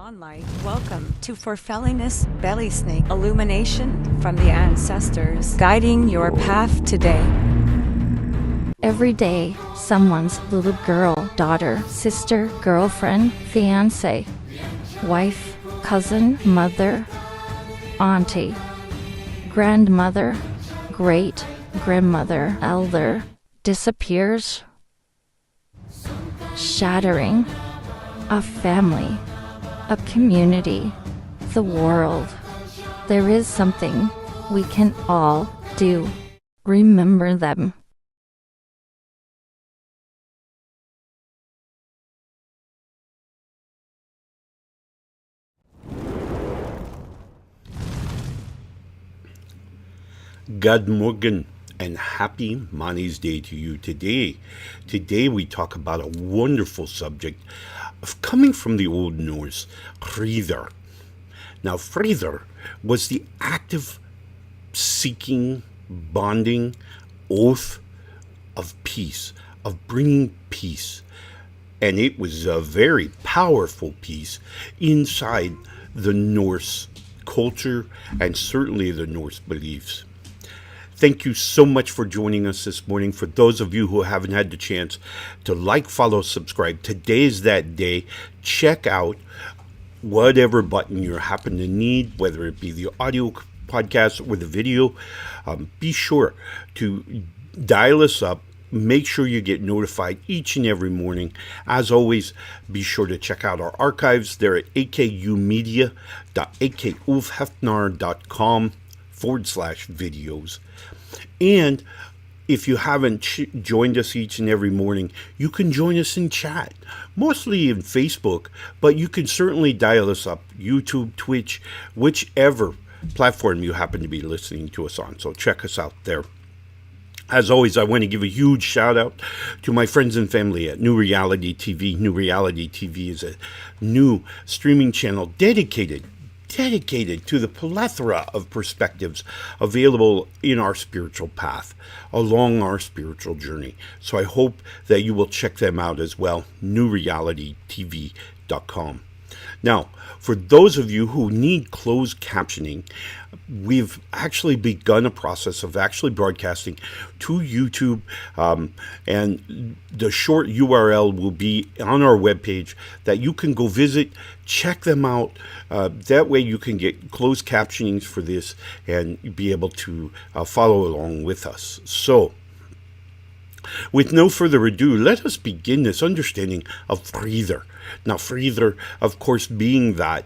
Sunlight. Welcome to Forfelliness Belysning, illumination from the ancestors, guiding your path today. Every day, someone's little girl, daughter, sister, girlfriend, fiancé, wife, cousin, mother, auntie, grandmother, great-grandmother, elder, disappears, shattering a family, a community, the world. There is something we can all do. Remember them. Good morgen and happy Money's Day to you today. Today we talk about a wonderful subject of coming from the Old Norse, friðr. Now, friðr was the active seeking, bonding oath of peace, of bringing peace. And it was a very powerful piece inside the Norse culture and certainly the Norse beliefs. Thank you so much for joining us this morning. For those of you who haven't had the chance to like, follow, subscribe, today is that day. Check out whatever button you happen to need, whether it be the audio podcast or the video. Be sure to dial us up. Make sure you get notified each and every morning. As always, be sure to check out our archives. They're at akumedia.akulfhednar.com/videos. And if you haven't joined us each and every morning, you can join us in chat, mostly in Facebook, but you can certainly dial us up, YouTube, Twitch, whichever platform you happen to be listening to us on. So check us out there. As always, I want to give a huge shout out to my friends and family at New Reality TV. New Reality TV is a new streaming channel dedicated to the plethora of perspectives available in our spiritual path, along our spiritual journey. So I hope that you will check them out as well, newrealitytv.com. Now, for those of you who need closed captioning, we've actually begun a process of actually broadcasting to YouTube, and the short URL will be on our webpage that you can go visit, check them out. That way you can get closed captionings for this and be able to follow along with us. So, with no further ado, let us begin this understanding of friðr. Now, friðr, of course, being that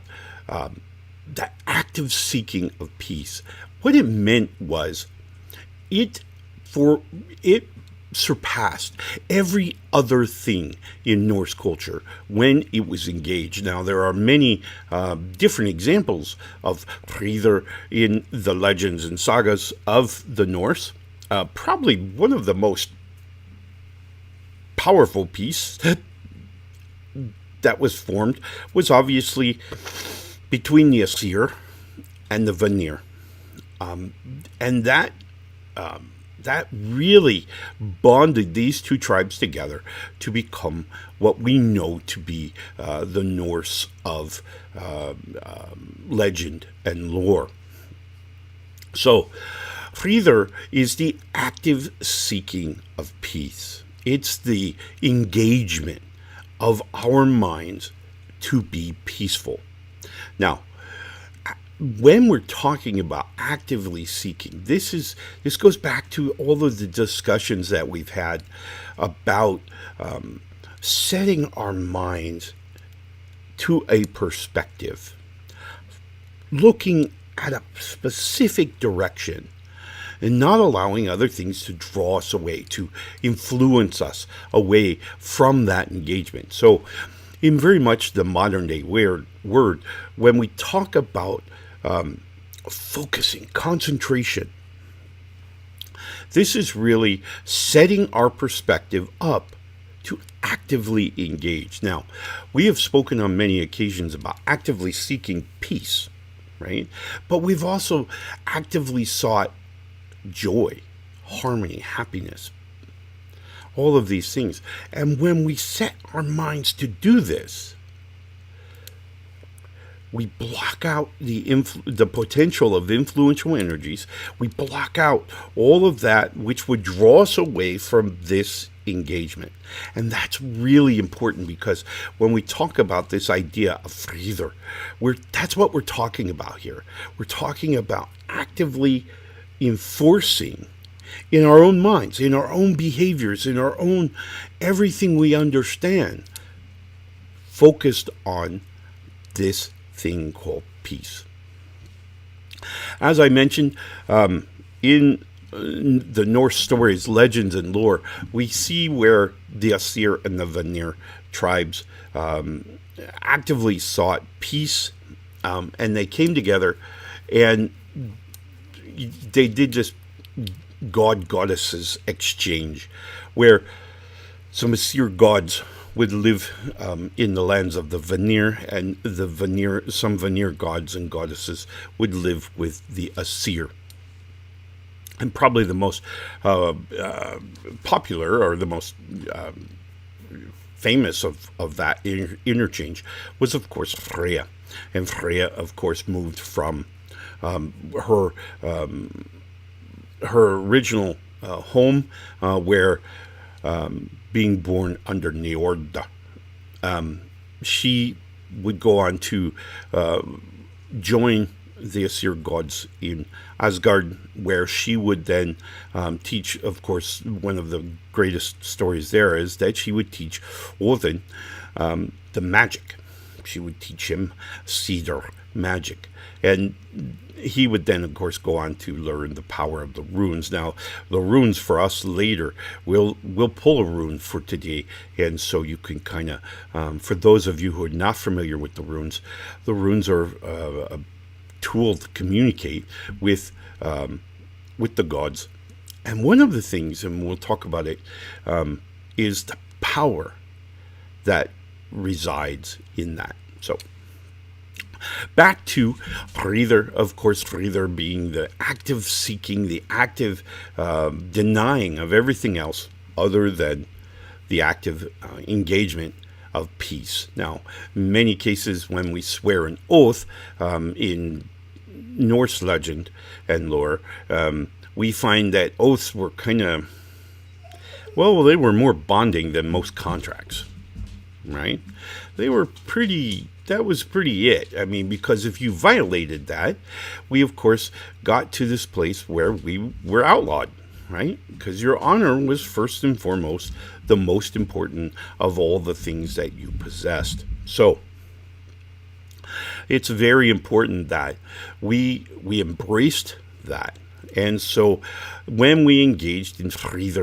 active seeking of peace. What it meant was it surpassed every other thing in Norse culture when it was engaged. Now, there are many different examples of friðr in the legends and sagas of the Norse. Probably one of the most powerful piece that was formed was obviously between the Asir and the Vanir, and that really bonded these two tribes together to become what we know to be the Norse of legend and lore. So, friðr is the active seeking of peace. It's the engagement of our minds to be peaceful. Now, when we're talking about actively seeking, this goes back to all of the discussions that we've had about setting our minds to a perspective, looking at a specific direction, and not allowing other things to draw us away, to influence us away from that engagement. So, in very much the modern day word, when we talk about focusing, concentration, this is really setting our perspective up to actively engage. Now, we have spoken on many occasions about actively seeking peace, right? But we've also actively sought joy, harmony, happiness, all of these things. And when we set our minds to do this, we block out the potential of influential energies. We block out all of that which would draw us away from this engagement. And that's really important, because when we talk about this idea of frayed, that's what we're talking about here. We're talking about actively enforcing in our own minds, in our own behaviors, in our own everything we understand, focused on this thing called peace. As I mentioned, in the Norse stories, legends, and lore, we see where the Asir and the Vanir tribes actively sought peace, and they came together, and they did this god-goddesses exchange, where some Asir gods would live in the lands of the Vanir, and some Vanir gods and goddesses would live with the Asir. And probably the most popular, or the most famous of that interchange was, of course, Freya. And Freya, of course, moved from her original home, where being born under Njord, she would go on to join the Asir gods in Asgard, where she would then teach, of course, one of the greatest stories there is that she would teach Odin the magic. She would teach him cedar magic. And he would then, of course, go on to learn the power of the runes. Now, the runes for us later, we'll pull a rune for today, and so you can kind of, for those of you who are not familiar with the runes are a tool to communicate with the gods. And one of the things, and we'll talk about it, is the power that resides in that. So, back to frayed, of course, frayed being the active seeking, the active denying of everything else other than the active engagement of peace. Now, in many cases, when we swear an oath in Norse legend and lore, we find that oaths were kind of, well, they were more bonding than most contracts, right? They were that was pretty it. I mean, because if you violated that, we, of course, got to this place where we were outlawed, right? Because your honor was first and foremost the most important of all the things that you possessed. So, it's very important that we embraced that. And so when we engaged in frayed,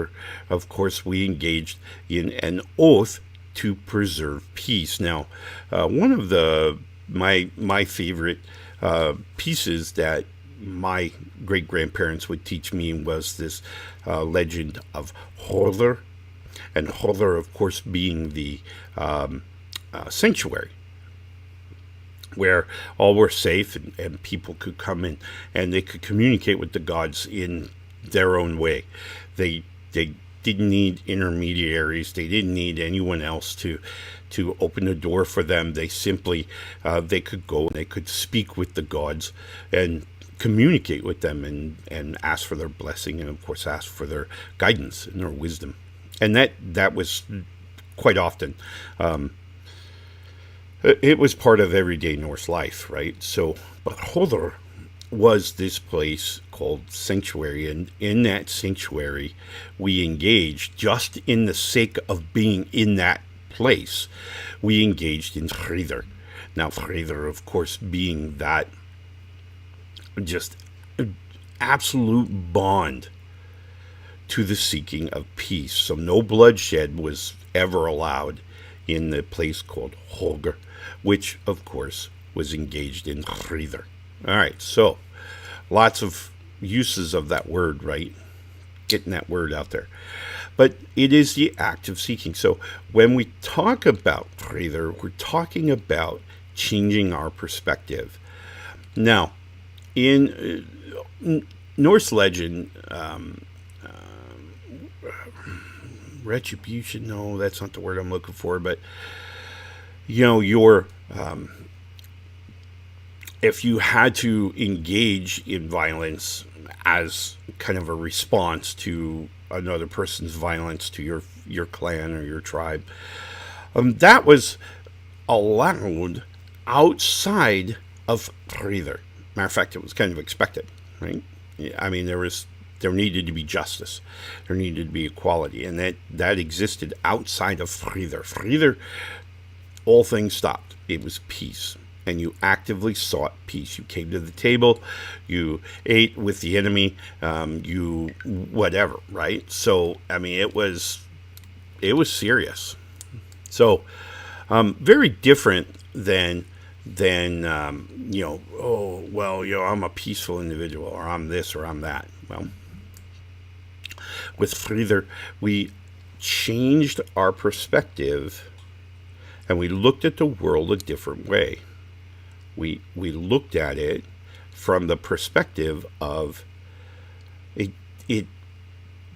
of course, we engaged in an oath to preserve peace. Now, one of my favorite pieces that my great-grandparents would teach me was this legend of Hörður, and Hörður, of course, being the sanctuary, where all were safe and people could come in and they could communicate with the gods in their own way. They didn't need intermediaries. They didn't need anyone else to open the door for them. They simply, they could go and they could speak with the gods and communicate with them and ask for their blessing, and of course ask for their guidance and their wisdom. And that was quite often, it was part of everyday Norse life, right? So, but Hörður was this place called sanctuary, and in that sanctuary we engaged, just in the sake of being in that place, we engaged in frayed. Now, frayed, of course, being that just absolute bond to the seeking of peace. So no bloodshed was ever allowed in the place called Hörður, which, of course, was engaged in frayed. All right, so lots of uses of that word, right? Getting that word out there. But it is the act of seeking. So when we talk about frayed, we're talking about changing our perspective. Now, in Norse legend, retribution, no, that's not the word I'm looking for, but, you know, if you had to engage in violence as kind of a response to another person's violence to your clan or your tribe, that was allowed outside of Frith. Matter of fact, it was kind of expected, right? I mean, there needed to be justice, there needed to be equality, and that existed outside of Frith. Frith, all things stopped. It was peace, and you actively sought peace. You came to the table, you ate with the enemy, you whatever, right? So I mean, it was serious. So very different than oh well, I'm a peaceful individual, or I'm this, or I'm that. Well, with Frith, we changed our perspective, and we looked at the world a different way. We looked at it from the perspective of it.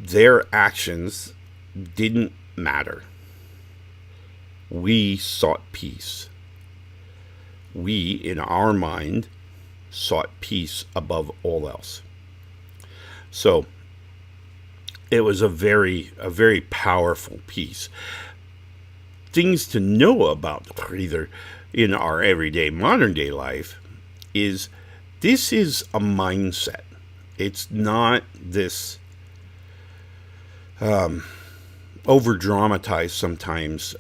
Their actions didn't matter. We sought peace. We, in our mind, sought peace above all else. So it was a very powerful peace. Things to know about Frith in our everyday modern day life is this is a mindset. It's not this over dramatized sometimes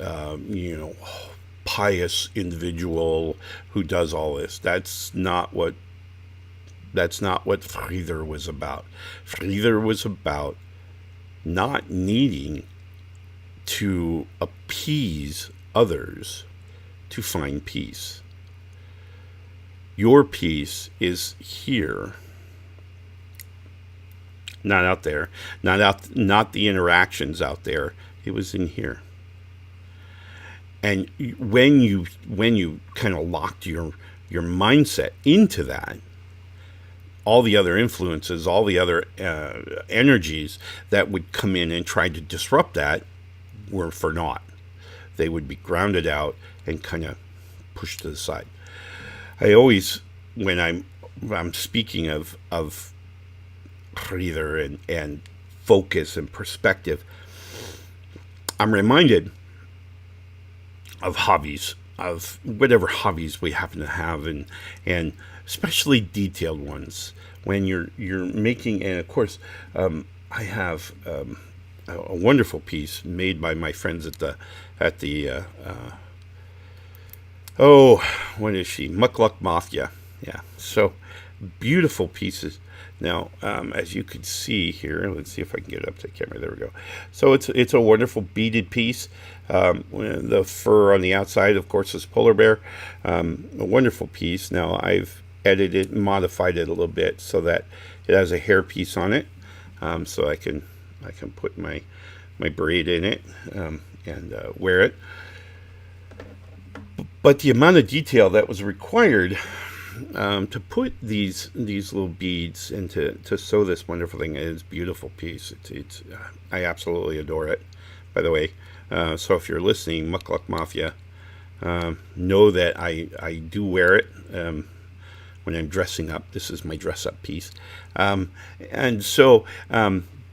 pious individual who does all this. That's not what Frith was about. Frith was about not needing to appease others to find peace. Your peace is here, not out there, not the interactions out there. It was in here. And when you kind of locked your mindset into that, all the other influences, all the other energies that would come in and try to disrupt that were for naught. They would be grounded out and kind of pushed to the side. I always, when I'm speaking of Frith and focus and perspective, I'm reminded of hobbies, of whatever hobbies we happen to have, and especially detailed ones. When you're making, and of course, I have a wonderful piece made by my friends at the what is she? Mukluk Mafia. Yeah. So beautiful pieces. Now, as you can see here, let's see if I can get it up to the camera. There we go. So it's a wonderful beaded piece. The fur on the outside, of course, is polar bear. A wonderful piece. Now, I've edited and modified it a little bit so that it has a hair piece on it, so I can put my braid in it and wear it. But the amount of detail that was required to put these little beads and to sew this wonderful thing is a beautiful piece. It's I absolutely adore it. By the way, so if you're listening, Mukluk Mafia, know that I do wear it when I'm dressing up. This is my dress up piece, and so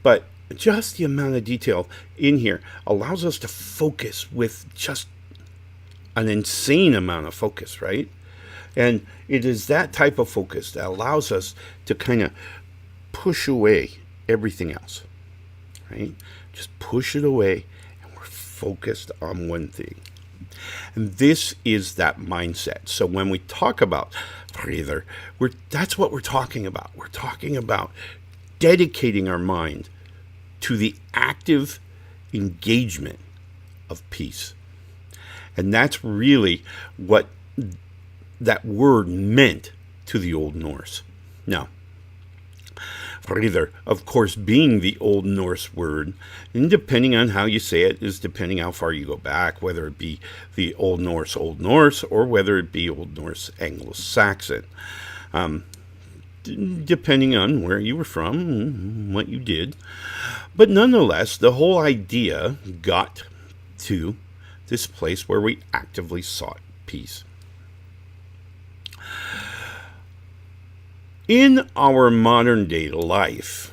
but just the amount of detail in here allows us to focus with just an insane amount of focus, right? And it is that type of focus that allows us to kind of push away everything else, right? Just push it away, and we're focused on one thing. And this is that mindset. So when we talk about Frith, that's what we're talking about. We're talking about dedicating our mind to the active engagement of peace. And that's really what that word meant to the Old Norse. Now, Frith, of course, being the Old Norse word, and depending on how you say it, is depending how far you go back, whether it be the Old Norse, or whether it be Old Norse Anglo-Saxon. Depending on where you were from, what you did. But nonetheless, the whole idea got to this place where we actively sought peace. In our modern day life,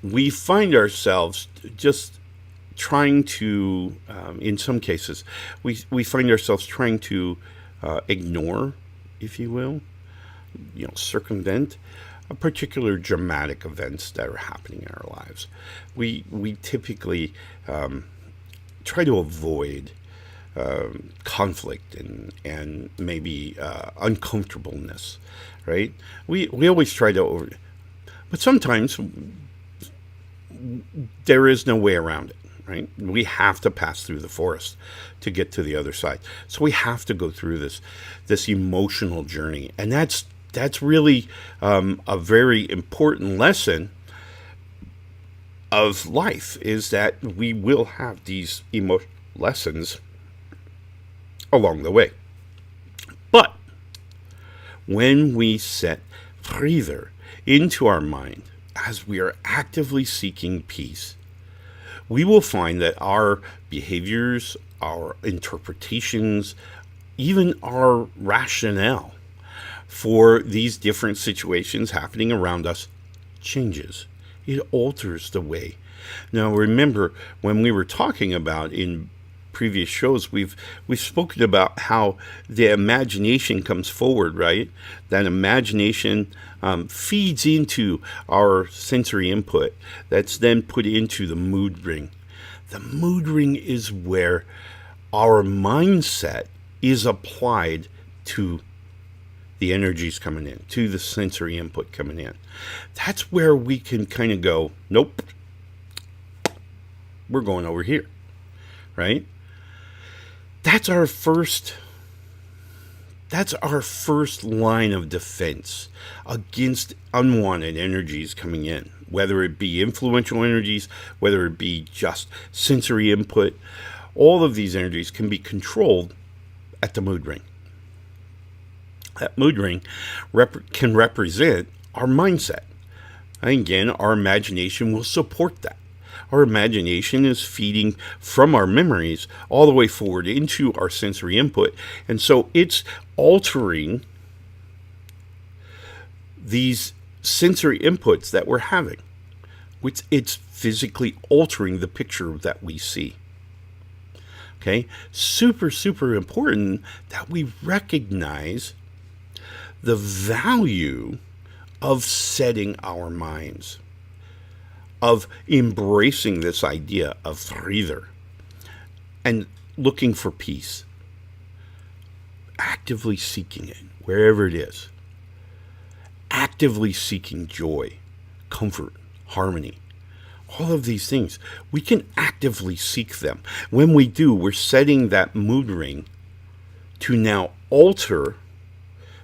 we find ourselves just trying to, in some cases, we find ourselves trying to ignore, if you will, circumvent a particular dramatic events that are happening in our lives. We typically try to avoid conflict and maybe uncomfortableness, right? We always try to but sometimes there is no way around it, right? We have to pass through the forest to get to the other side. So we have to go through this emotional journey, and that's really a very important lesson of life, is that we will have these lessons along the way. But when we set breather into our mind as we are actively seeking peace, we will find that our behaviors, our interpretations, even our rationale for these different situations happening around us changes. It alters the way. Now remember, when we were talking about in previous shows, we've spoken about how the imagination comes forward, right? That imagination feeds into our sensory input that's then put into the mood ring. The mood ring is where our mindset is applied to the energies coming in, to the sensory input coming in. That's where we can kind of go, nope, we're going over here, right? That's our first line of defense against unwanted energies coming in, whether it be influential energies, whether it be just sensory input. All of these energies can be controlled at the mood ring. That mood ring can represent our mindset. And again, our imagination will support that. Our imagination is feeding from our memories all the way forward into our sensory input. And so it's altering these sensory inputs that we're having. It's physically altering the picture that we see. Okay? Super, super important that we recognize the value of setting our minds, of embracing this idea of breather and looking for peace, actively seeking it wherever it is, actively seeking joy, comfort, harmony. All of these things, we can actively seek them. When we do, we're setting that mood ring to now alter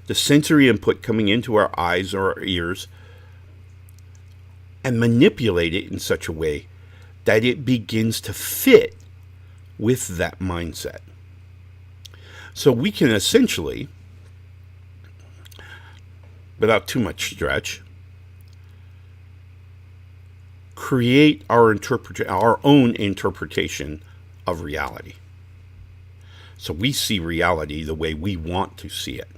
the sensory input coming into our eyes or our ears and manipulate it in such a way that it begins to fit with that mindset. So we can essentially, without too much stretch, create our own interpretation of reality. So we see reality the way we want to see it.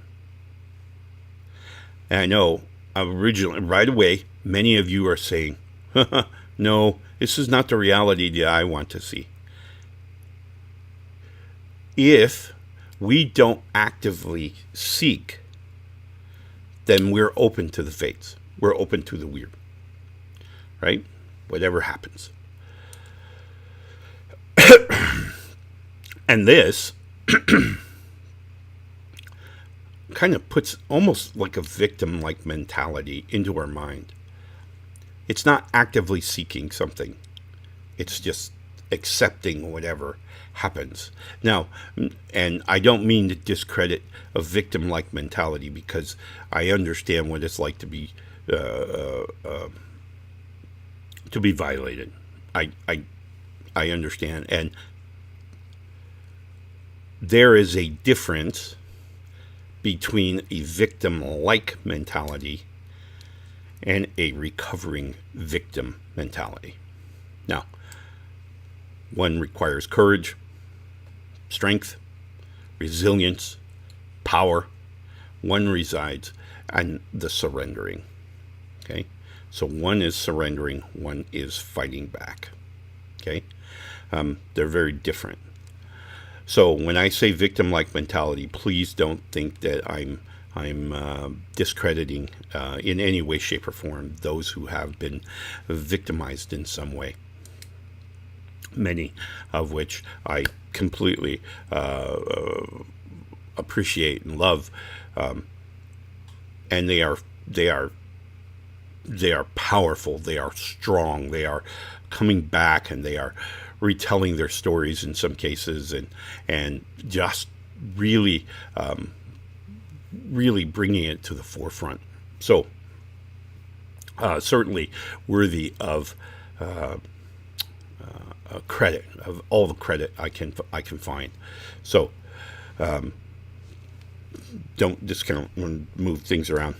And I know originally, right away, many of you are saying, no, this is not the reality that I want to see. If we don't actively seek, then we're open to the fates. We're open to the weird. Right? Whatever happens. And this kind of puts almost like a victim-like mentality into our mind. It's not actively seeking something. It's just accepting whatever happens. Now, and I don't mean to discredit a victim-like mentality, because I understand what it's like to be violated. I understand, and there is a difference between a victim-like mentality and a recovering victim mentality. Now, one requires courage, strength, resilience, power. One resides and the surrendering. Okay, so one is surrendering, one is fighting back. Okay, they're very different. So when I say victim-like mentality, please don't think that I'm discrediting in any way, shape, or form those who have been victimized in some way. Many of which I completely appreciate and love, and they are powerful. They are strong. They are coming back, and they are retelling their stories in some cases, and just really bringing it to the forefront. So certainly worthy of credit, of all the credit I can find. So don't discount and move things around.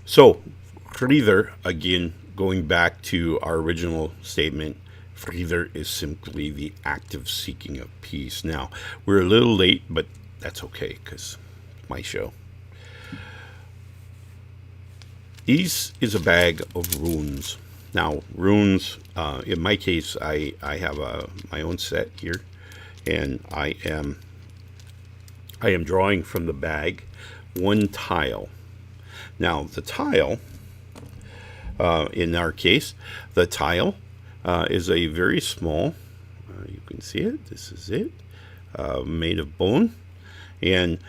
So Frith, again, going back to our original statement, Frith is simply the active seeking of peace. Now, we're a little late, but that's okay, because it's my show. This is a bag of runes. Now, runes, in my case, I have my own set here, and I am drawing from the bag one tile. Now, the tile, in our case, the tile is a very small, you can see it, this is it, made of bone. And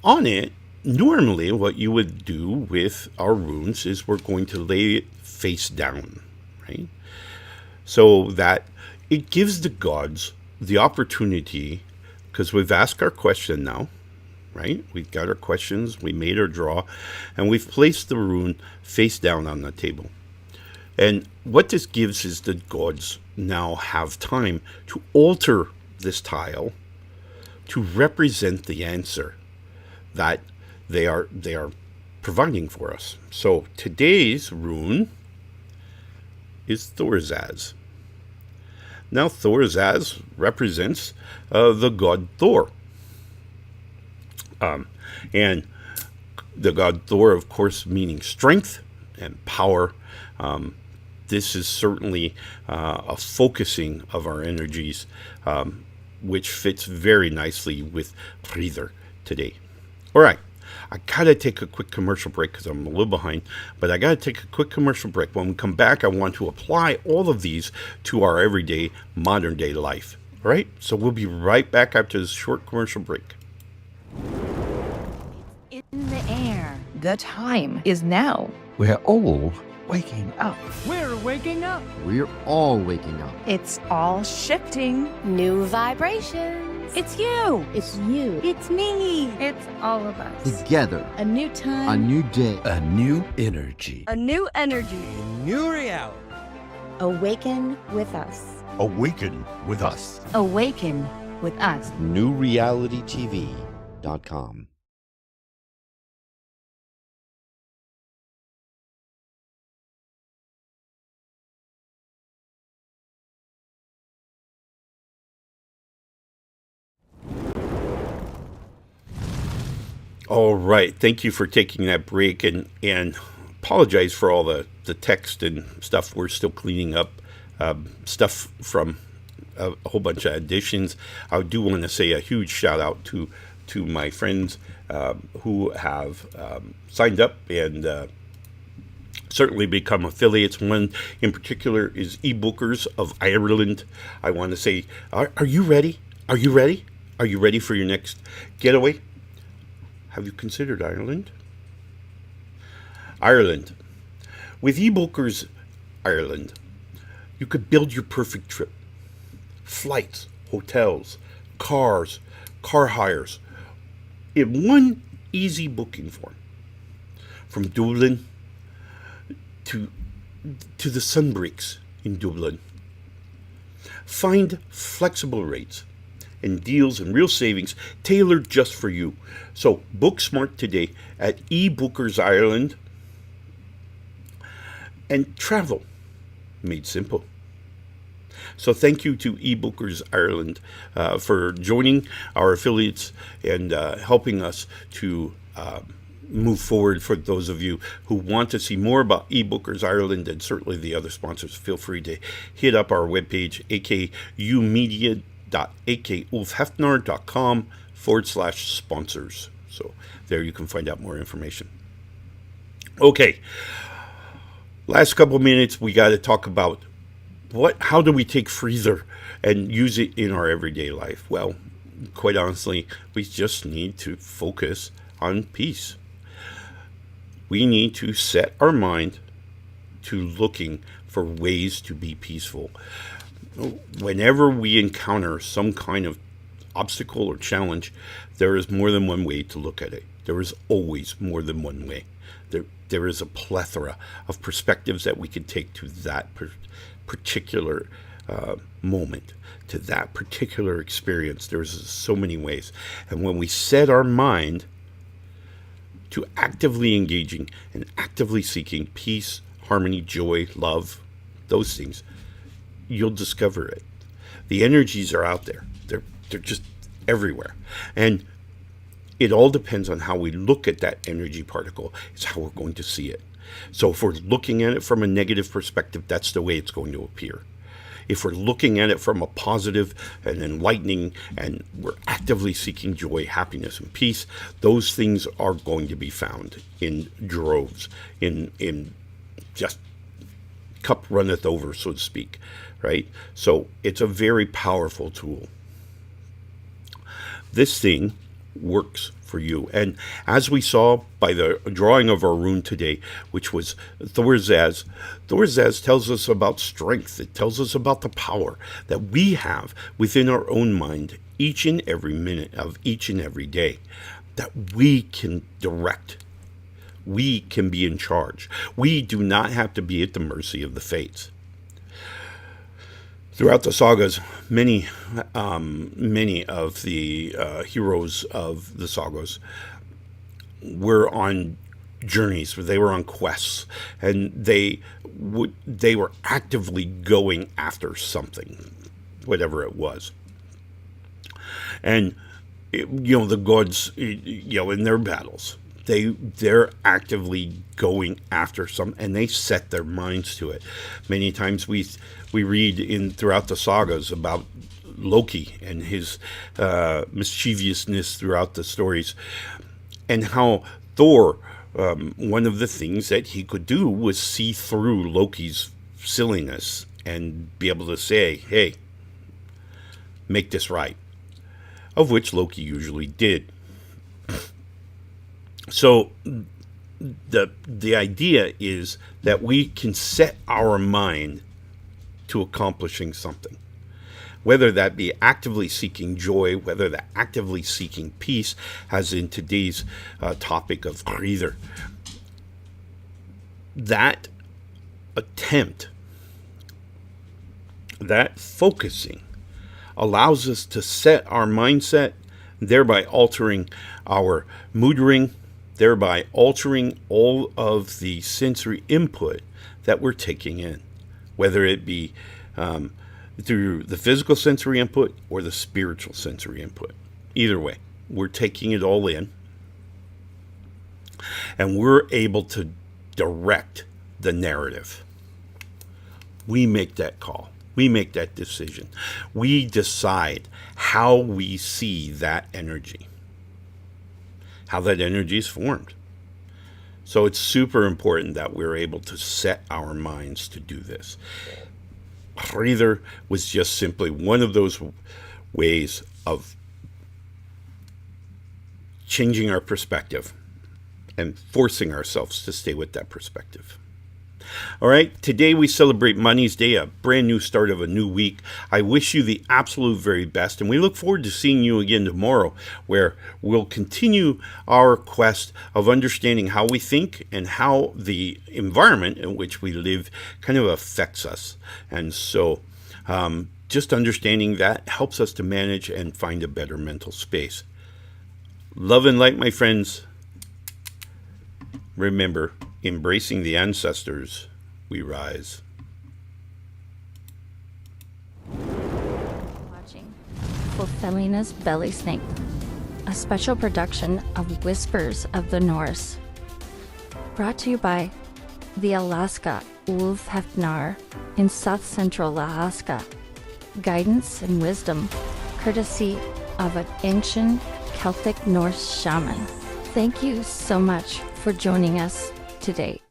on it, normally what you would do with our runes is we're going to lay it face down, right? So that it gives the gods the opportunity, because we've asked our question now, right? We've got our questions, we made our draw, and we've placed the rune face down on the table. And what this gives is the gods now have time to alter this tile to represent the answer that they are providing for us. So today's rune is Thorzaz. Now Thorzaz represents the god Thor. And the god Thor, of course, meaning strength and power. This is certainly a focusing of our energies, which fits very nicely with Frith today. All right, I gotta take a quick commercial break because I'm a little behind, but I gotta take a quick commercial break. When we come back, I want to apply all of these to our everyday, modern day life. All right, so we'll be right back after this short commercial break. In the air. The time is now. We're all waking up. We're waking up. We're all waking up. It's all shifting. New vibrations. It's you. It's you. It's me. It's all of us. Together. A new time. A new day. A new energy. A new energy. New reality. Awaken with us. Awaken with us. Awaken with us. NewRealityTV.com. All right. Thank you for taking that break, and apologize for all the text and stuff. We're still cleaning up stuff from a whole bunch of editions. I do want to say a huge shout out to my friends who have signed up and certainly become affiliates. One in particular is eBookers of Ireland. I want to say, are you ready? Are you ready? Are you ready for your next getaway? Have you considered Ireland? Ireland. With eBookers Ireland, you could build your perfect trip. Flights, hotels, cars, car hires, in one easy booking form. From Dublin to the sunbreaks in Dublin. Find flexible rates and deals and real savings tailored just for you. So book smart today at eBookers Ireland, and travel made simple. So thank you to eBookers Ireland for joining our affiliates and helping us to move forward, for those of you who want to see more about eBookers Ireland and certainly the other sponsors, feel free to hit up our webpage, akumedia.akulfhednar.com/sponsors. So there you can find out more information. Okay, last couple minutes, we got to talk about how do we take Frith and use it in our everyday life? Well, quite honestly, we just need to focus on peace. We need to set our mind to looking for ways to be peaceful. Whenever we encounter some kind of obstacle or challenge, there is more than one way to look at it. There is always more than one way. There is a plethora of perspectives that we can take to that particular moment, to that particular experience. There's so many ways. And when we set our mind to actively engaging and actively seeking peace, harmony, joy, love, those things, you'll discover it. The energies are out there. They're just everywhere. And it all depends on how we look at that energy particle. It's how we're going to see it. So if we're looking at it from a negative perspective, that's the way it's going to appear. If we're looking at it from a positive and enlightening, and we're actively seeking joy, happiness, and peace, those things are going to be found in droves, in just cup runneth over, so to speak, right? So it's a very powerful tool. This thing works for you. And as we saw by the drawing of our rune today, which was Thorzaz, Thorzaz tells us about strength. It tells us about the power that we have within our own mind each and every minute of each and every day, that we can direct. We can be in charge. We do not have to be at the mercy of the fates. Throughout the sagas, many of the heroes of the sagas were on journeys, they were on quests, and they were actively going after something, whatever it was. And the gods, in their battles, they're actively going after something, and they set their minds to it. Many times we read throughout the sagas about Loki and his mischievousness throughout the stories, and how Thor, one of the things that he could do was see through Loki's silliness and be able to say, hey, make this right, of which Loki usually did. So the idea is that we can set our mind to accomplishing something, whether that be actively seeking joy, whether that actively seeking peace, as in today's topic of Frith. That attempt, that focusing, allows us to set our mindset, thereby altering our mood ring, thereby altering all of the sensory input that we're taking in, whether it be through the physical sensory input or the spiritual sensory input. Either way, we're taking it all in, and we're able to direct the narrative. We make that call. We make that decision. We decide how we see that energy, how that energy is formed. So it's super important that we're able to set our minds to do this. Frith was just simply one of those ways of changing our perspective and forcing ourselves to stay with that perspective. All right, today we celebrate Money's Day, a brand new start of a new week. I wish you the absolute very best, and we look forward to seeing you again tomorrow, where we'll continue our quest of understanding how we think and how the environment in which we live kind of affects us. And so just understanding that helps us to manage and find a better mental space. Love and light, my friends. Remember, embracing the ancestors, we rise. Watching Ulfhednar's belysning. a special production of Whispers of the Norse. Brought to you by the Alaska Ulfhednar in South Central Alaska. Guidance and wisdom, courtesy of an ancient Celtic Norse shaman. Thank you so much for joining us today.